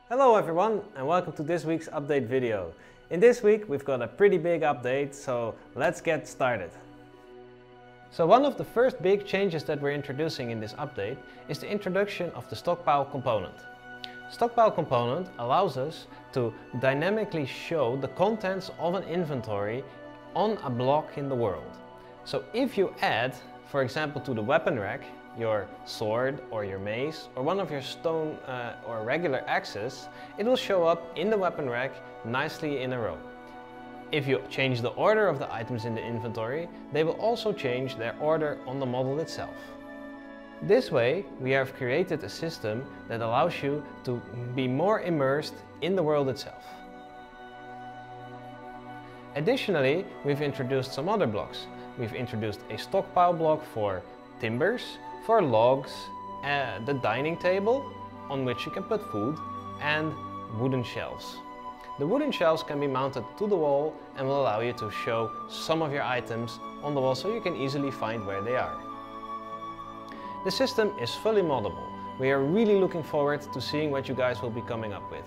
Hello everyone and welcome to this week's update video. In this week we've got a pretty big update, so let's get started. So one of the first big changes that we're introducing in this update is the introduction of the Stockpile Component. Stockpile Component allows us to dynamically show the contents of an inventory on a block in the world. So if you add, for example, to the weapon rack, your sword or your mace or one of your stone or regular axes, it will show up in the weapon rack nicely in a row. If you change the order of the items in the inventory, they will also change their order on the model itself. This way, we have created a system that allows you to be more immersed in the world itself. Additionally, we've introduced some other blocks. We've introduced a stockpile block for timbers, for logs, the dining table on which you can put food, and wooden shelves. The wooden shelves can be mounted to the wall and will allow you to show some of your items on the wall so you can easily find where they are. The system is fully moddable. We are really looking forward to seeing what you guys will be coming up with.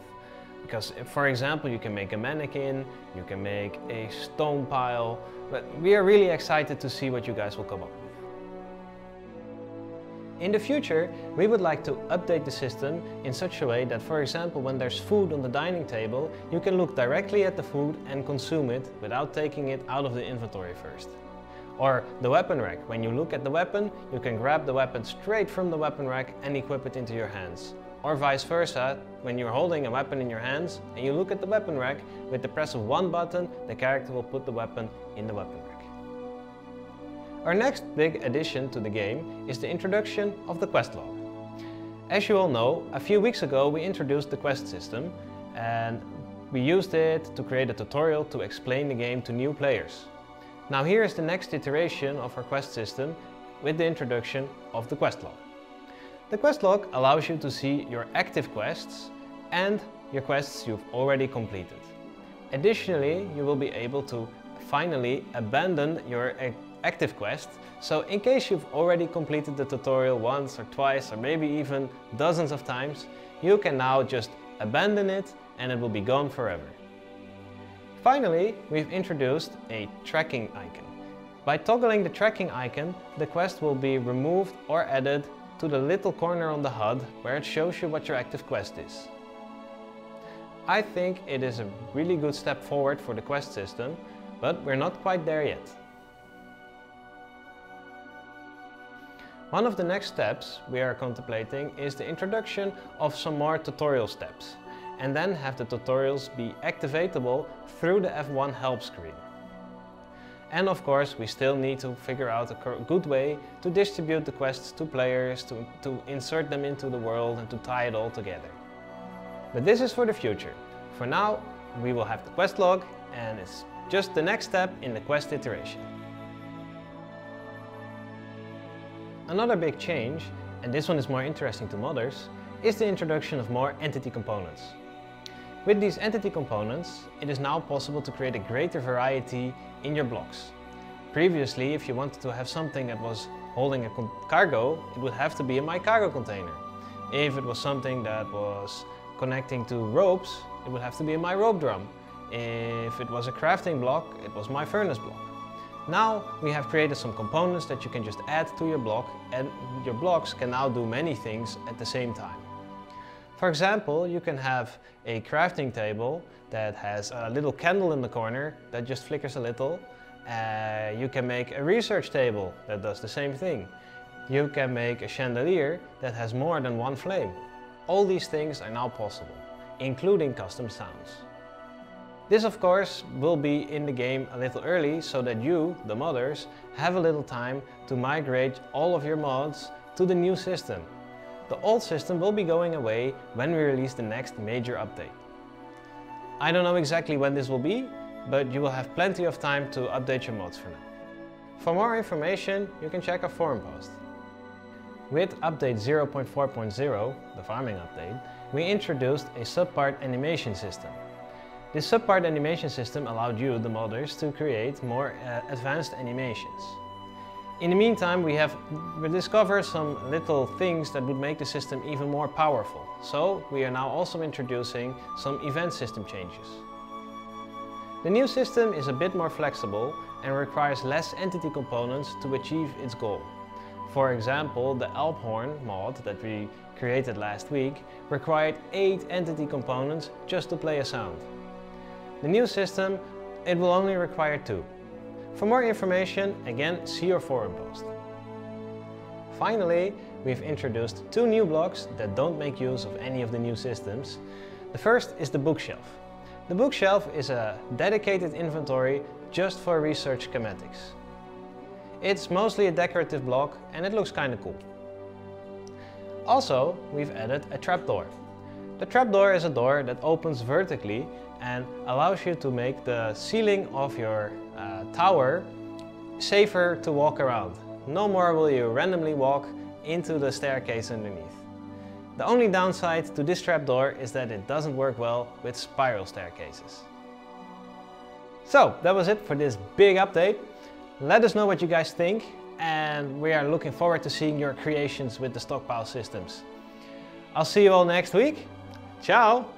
Because, for example, you can make a mannequin, you can make a stone pile, but we are really excited to see what you guys will come up with. In the future, we would like to update the system in such a way that, for example, when there's food on the dining table, you can look directly at the food and consume it without taking it out of the inventory first. Or the weapon rack. When you look at the weapon, you can grab the weapon straight from the weapon rack and equip it into your hands. Or vice versa, when you're holding a weapon in your hands and you look at the weapon rack, with the press of one button, the character will put the weapon in the weapon rack. Our next big addition to the game is the introduction of the quest log. As you all know, a few weeks ago we introduced the quest system and we used it to create a tutorial to explain the game to new players. Now here is the next iteration of our quest system with the introduction of the quest log. The quest log allows you to see your active quests and your quests you've already completed. Additionally, you will be able to finally abandon your active quest, so in case you've already completed the tutorial once or twice or maybe even dozens of times, you can now just abandon it and it will be gone forever. Finally, we've introduced a tracking icon. By toggling the tracking icon, the quest will be removed or added to the little corner on the HUD where it shows you what your active quest is. I think it is a really good step forward for the quest system, but we're not quite there yet. One of the next steps we are contemplating is the introduction of some more tutorial steps, and then have the tutorials be activatable through the F1 help screen. And of course, we still need to figure out a good way to distribute the quests to players, to insert them into the world and to tie it all together. But this is for the future. For now, we will have the quest log, and it's just the next step in the quest iteration. Another big change, and this one is more interesting to modders, is the introduction of more entity components. With these entity components, it is now possible to create a greater variety in your blocks. Previously, if you wanted to have something that was holding a cargo, it would have to be in my cargo container. If it was something that was connecting to ropes, it would have to be in my rope drum. If it was a crafting block, it was my furnace block. Now we have created some components that you can just add to your block, and your blocks can now do many things at the same time. For example, you can have a crafting table that has a little candle in the corner that just flickers a little. You can make a research table that does the same thing. You can make a chandelier that has more than one flame. All these things are now possible, including custom sounds. This of course will be in the game a little early so that you, the modders, have a little time to migrate all of your mods to the new system. The old system will be going away when we release the next major update. I don't know exactly when this will be, but you will have plenty of time to update your mods for now. For more information, you can check our forum post. With update 0.4.0, the farming update, we introduced a subpart animation system. This subpart animation system allowed you, the modders, to create more advanced animations. In the meantime, we discovered some little things that would make the system even more powerful. So we are now also introducing some event system changes. The new system is a bit more flexible and requires less entity components to achieve its goal. For example, the Alphorn mod that we created last week required 8 entity components just to play a sound. The new system, it will only require 2. For more information, again, see your forum post. Finally, we've introduced 2 new blocks that don't make use of any of the new systems. The first is the bookshelf. The bookshelf is a dedicated inventory just for research schematics. It's mostly a decorative block and it looks kinda cool. Also, we've added a trapdoor. The trapdoor is a door that opens vertically and allows you to make the ceiling of your tower safer to walk around. No more will you randomly walk into the staircase underneath. The only downside to this trapdoor is that it doesn't work well with spiral staircases. So that was it for this big update. Let us know what you guys think, and we are looking forward to seeing your creations with the stockpile systems. I'll see you all next week. Ciao!